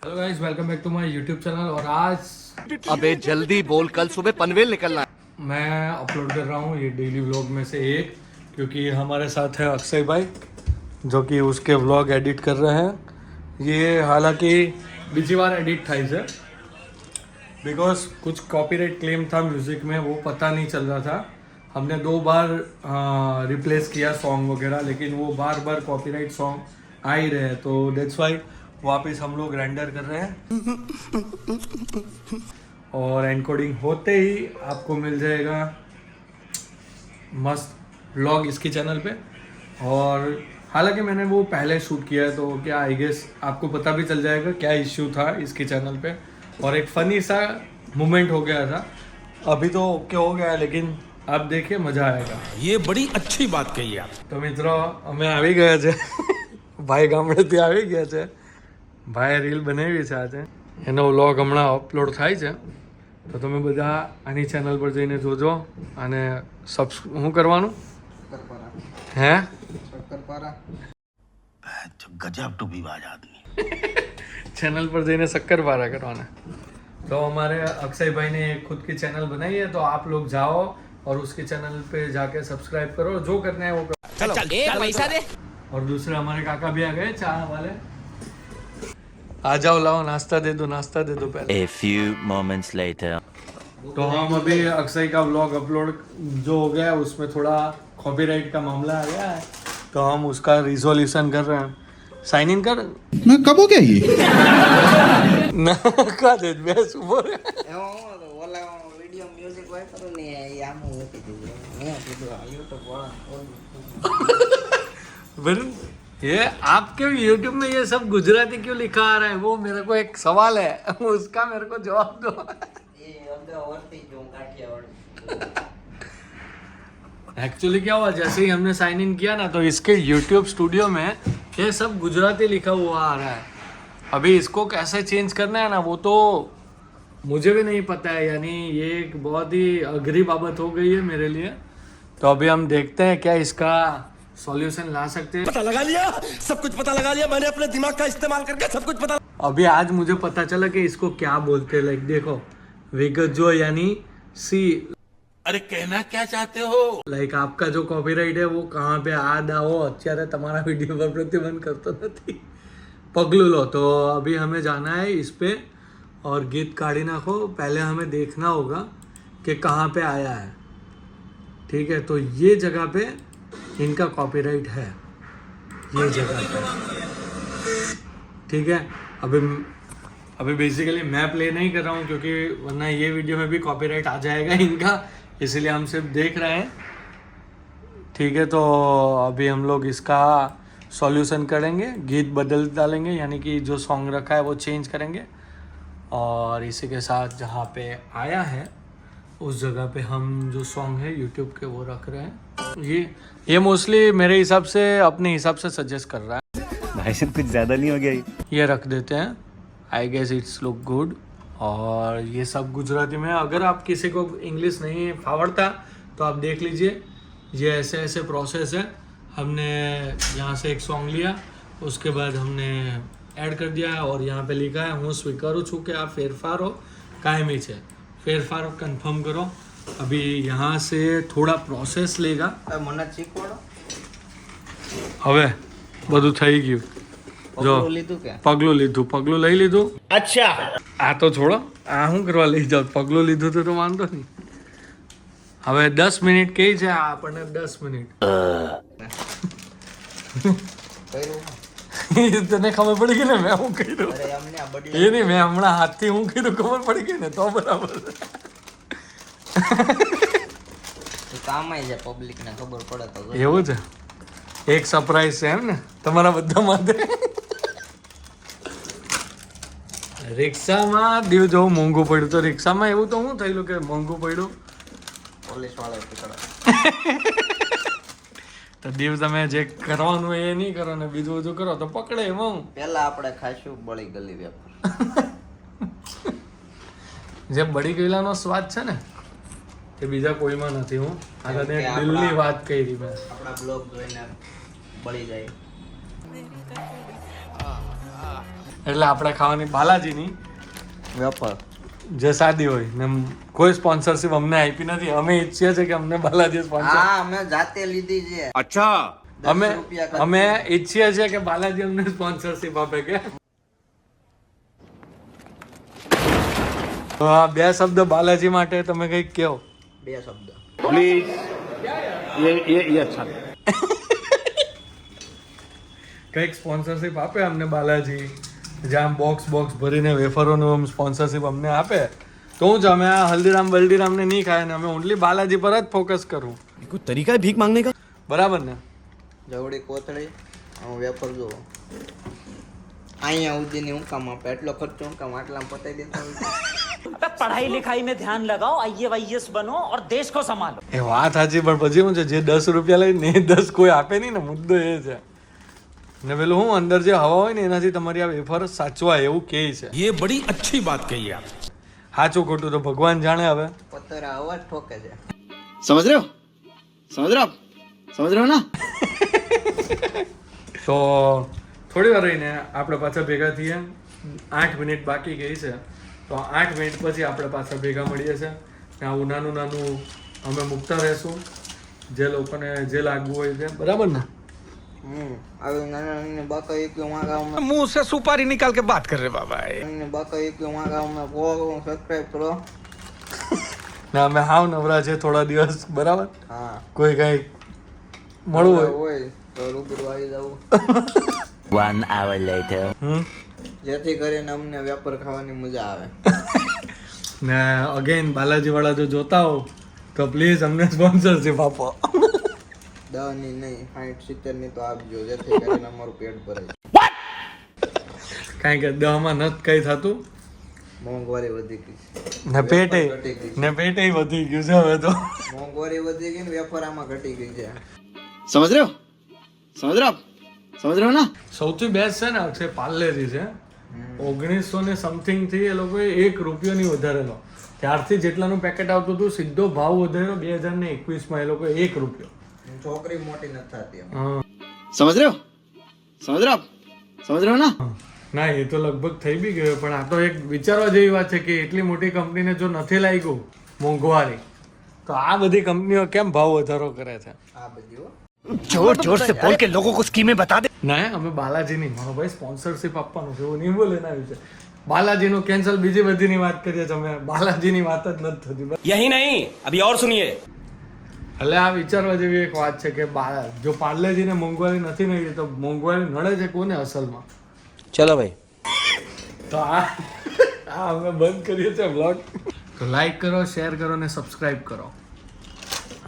Hello guys, welcome back to my YouTube channel. और आज अबे जल्दी बोल, कल सुबह पनवेल निकलना है। मैं अपलोड कर रहा हूँ ये डेली व्लॉग में से एक, क्योंकि हमारे साथ है अक्षय भाई जो कि उसके व्लॉग एडिट कर रहे हैं। ये हालांकि बीजी बार एडिट था इसे, बिकॉज कुछ कॉपीराइट क्लेम था म्यूज़िक में, वो पता नहीं चल रहा था। हमने 2 बार रिप्लेस किया सॉन्ग वगैरह, लेकिन वो बार बार कॉपीराइट सॉन्ग आ ही रहे, तो दैट्स वाई वापस हम लोग रेंडर कर रहे हैं। और एनकोडिंग होते ही आपको मिल जाएगा मस्त व्लॉग इसके चैनल पे। और हालांकि मैंने वो पहले शूट किया है, तो क्या आई गेस आपको पता भी चल जाएगा क्या इश्यू था इसके चैनल पे। और एक फ़नी सा मोमेंट हो गया था, अभी तो ओके हो गया है, लेकिन आप देखिए मज़ा आएगा। ये बड़ी अच्छी बात कही आप। तो मित्रों, અમે આવી ગયા છે ભાઈ ગામડેથી આવી ગયા છે। ભાઈએ રીલ બનાવી છે આજે, એનો વ્લોગ હમણાં અપલોડ થાય છે, તો તમે બધા આની ચેનલ પર જઈને જોજો। અને શું કરવાનું હે गजब टू विवाद आदमी। चैनल पर जैने शक्करपारा करवाना। तो हमारे अक्षय भाई ने खुद की चैनल बनाई है, तो आप लोग जाओ और उसके चैनल पे जाके सब्सक्राइब करो, जो करना है वो करो। चलो पैसा दे। और दूसरे हमारे काका भी आ गए चाय वाले। आ जाओ, लाओ नाश्ता दे दो, नाश्ता दे दो पहले। A few moments later. तो हम अभी अक्षय का व्लॉग अपलोड जो हो गया है, उसमें थोड़ा कॉपीराइट का मामला आ गया है, तो हम उसका रिजोल्यूशन कर रहे हैं। साइन इन कर मैं कब हो गया ये ना का दे बेस बोल ઓલા વિડિયો મ્યુઝિક હોય તો ને આમ હોતી હતી મેં કીધું YouTube फिर ये आपके YouTube में ये सब गुजराती क्यों लिखा आ रहा है, वो मेरे को एक सवाल है, उसका मेरे को जवाब दो। એ અડધો વર્તી જો કાઠિયાવાડ एक्चुअली क्या हुआ, जैसे ही हमने साइन इन किया ना, तो इसके YouTube स्टूडियो में ये सब गुजराती लिखा हुआ आ रहा है। अभी इसको कैसे चेंज करना है ना, वो तो मुझे भी नहीं पता है, यानी ये एक बहुत ही अघरी बाबत हो गई है मेरे लिए। तो अभी हम देखते हैं क्या इसका सॉल्यूशन ला सकते हैं। पता लगा लिया, सब कुछ पता लगा लिया मैंने अपने दिमाग का इस्तेमाल करके सब कुछ पता। अभी आज मुझे पता चला कि इसको क्या बोलते हैं। लाइक देखो, विगत जो यानी सी, अरे कहना क्या चाहते हो? લાઈક આપકા જો કોપીરાઇટ है वो कहाँ पे आ दाओ અત્યારે તમારા વિડીયો પર પ્રતિબંધ કરતો નથી, પગલું લો। तो अभी हमें जाना है इस पे और गीत काढ़ी नाखो। पहले हमें देखना होगा कि कहाँ पे आया है, ठीक है। तो ये जगह पे इनका कॉपीराइट है, ये जगह पे, ठीक है। अभी बेसिकली मैं प्ले नहीं कर रहा हूँ, क्योंकि वरना ये वीडियो में भी कॉपीराइट आ जाएगा इनका, इसलिए हम सिर्फ देख रहे हैं, ठीक है। तो अभी हम लोग इसका सॉल्यूशन करेंगे, गीत बदल डालेंगे, यानी कि जो सॉन्ग रखा है वो चेंज करेंगे। और इसी के साथ जहाँ पे आया है उस जगह पे हम जो सॉन्ग है यूट्यूब के वो रख रहे हैं। ये मोस्टली मेरे हिसाब से अपने हिसाब से सजेस्ट कर रहा है। भाई साहब कुछ ज्यादा नहीं हो गया ये रख देते हैं, I guess it's look good. और ये सब गुजराती में, अगर आप किसी को इंग्लिश नहीं फावड़ता तो आप देख लीजिए, ये ऐसे ऐसे प्रोसेस है। हमने यहाँ से एक सॉन्ग लिया, उसके बाद हमने ऐड कर दिया है, और यहाँ पे लिखा है હું સ્વીકારું છું કે આ ફેરફારો કાયમી છે, ફેરફારો કન્ફર્મ करो। अभी यहाँ से थोड़ा प्रोसेस लेगा। મને શીખવાડો હવે બધું થઈ ગયું, જો પગલું લીધું કે પગલું લઈ લીધું। अच्छा આ તો છોડો, આ શું કરવા લઈ જાઓ, પગલું લીધું તો વાંધો નહીં। હવે 10 મિનિટ કહી છે આપણને, 10 મિનિટ તને ખબર પડી ગઈ ને મેં શું કર્યું? અરે અમને આ બડી એ નહીં, મેં હમણાં હાથથી હું કર્યું ખબર પડી ગઈ ને, તો બરાબર। કામ આવી જાય, પબ્લિક ને ખબર પડે તો એવું છે, એક સરપ્રાઈઝ છે એમ ને તમારા બધા માટે। રિક્ષામાં દીવ જેવું મોંઘું પડ્યું, તો રિક્ષામાં એવું તો શું થયેલું કે મોંઘું પડ્યું? પોલીસ વાળા પકડે તો દીવ તમે જે કરવાનું એ નહીં કરો ને બીજું બધું કરો તો પકડે એમાં હું? પહેલા આપણે ખાશું બળી ગલી વેપાર જે બળી ગયેલાનો સ્વાદ છે ને એ બીજા કોઈમાં નથી। હું આ તને એક દિલની વાત કરી મેં, આપણા બ્લોગ જોઈને બળી જાય। એટલે આપણે ખાવાની બાલાજીની વેફર જે સાદી હોય ને કોઈ સ્પોન્સરશિપ અમને આપી નથી. અમે ઈચ્છીએ છીએ કે અમને બાલાજી સ્પોન્સર હા અમે જાતે લીધી છે. अच्छा અમે 10 રૂપિયા ખર્ચી. અમે ઈચ્છીએ છીએ કે બાલાજી અમને સ્પોન્સરશિપ આપે કે તો આ 2 શબ્દ બાલાજી માટે તમે કંઈક કહો. 2 શબ્દ प्लीज ये अच्छा કંઈક સ્પોન્સરશિપ આપે અમને બાલાજી, જ્યાં બોક્સ ભરીને વેફરોનું સ્પોન્સરશિપ અમને આપે તો હું જ અમે આ હલ્દીરામ બલ્દીરામને નહીં ખાય ને અમે ઓનલી બાલાજી પર જ ફોકસ કરું. कोई तरीका है भीख मांगने का? બરાબર ને? જવડી કોથળી હું વેફર જો અહીંયા ઉદીની હું કામ આપે એટલો ખર્ચો હું કામ આટલામાં પતાવી દેતા હોય. पढ़ाई लिखाई में ध्यान लगाओ, आईएएस बनो और देश को संभालो. એ વાત સાચી, પણ પછી શું છે જે 10 રૂપિયા લઈને એ 10 કોઈ આપે નહીં ને, મુદ્દો એ છે. ને પેલું હું અંદર જે હવા હોય ને એનાથી તમારી આ વેફર સાચવાય એવું કહે છે. ये बड़ी अच्छी बात कही आप. સાચું ખોટું તો ભગવાન જાણે. હવે પતરા અવાજ ઠોકે છે. समझ रहे हो आप समझ रहे हो ना? તો થોડી વાર રહીને આપણે પાછા ભેગા થઈએ. 8 મિનિટ બાકી ગઈ છે તો 8 મિનિટ પછી આપણે પાછા ભેગા મળીએ છીએ. આવું નાનું અમે મૂકતા રહેશું જે લોકોને જે લાગવું હોય તે. બરાબર ને? આવી નાના નાની બાકા એક વहाँ गाँव मुंह से सुपारी निकाल के बात कर रहे बाबा. में बाका एक वहाँ गाँव में वो सब्सक्राइब करो. ને અમે હાવ નવરા છે થોડા દિવસ. બરાબર? હા કોઈ કઈ મળવું હોય હોય તો રૂબરૂ આવી જવું 1 hour later. જેથી કરીને અમને વેપાર ખાવાની મજા આવે. ને અગેન બાલાજી વાળા જો જોતા હો તો પ્લીઝ અમને સ્પોન્સરશિપ આપો. 10 ની નહીં 60-70 ની તો આપજો જેથી કરીને અમારું પેટ ભરાય. કારણ કે દવામાં નથી કઈ થતું મોંઘવારી વધી ગઈ છે. ને પેટે ઘટી ગઈ છે. ને પેટે વધી ગયું છે હવે તો. મોંઘવારી વધી ગઈ ને વેપાર આમાં ઘટી ગઈ છે. समझ रहे हो ना? સૌથી બેસ્ટ છે ને છે પાર્લેજી છે. 1900 ને સમથિંગ થી એ લોકોએ 1 રૂપિયો નહીં વધારેલો. ત્યારથી જેટલાનું પેકેટ આવતું હતું સીધો ભાવ વધાર્યો 2021 માં એ લોકોએ 1 રૂપિયો. છોકરી મોટી નથી થતી એમ. હા. समझ रहे हो ना? ના એ તો લગભગ થઈ બી ગયો, પણ આ તો એક વિચારવા જેવી વાત છે કે એટલી મોટી કંપનીને જો નથી લાગ્યું મોંઘવારી તો આ બધી કંપનીઓ કેમ ભાવ વધારો કરે છે. આ બધી હો. जोर जोर से बोल के लोगों को स्कीमें बता दे. ના અમે બાલાજીની મારો ભાઈ સ્પોન્સરશિપ આપવાનું છે એવું નહીં બોલે એના વિશે. બાલાજીનું કેન્સલ બીજી બધીની વાત કરીએ છીએ અમે, બાલાજીની વાત જ નથી થતી. यही नहीं अभी और सुनिए. એટલે આ વિચારવા જેવી એક વાત છે કે જો પાર્લેજીને મોંઘવારી નથી નડી તો મોંઘવારી નડે છે કોને અસલમાં? चलो भाई. તો આ અમે બંધ કરીએ છીએ બ્લોગ. તો લાઈક કરો, શેર કરો ને સબસ્ક્રાઇબ કરો.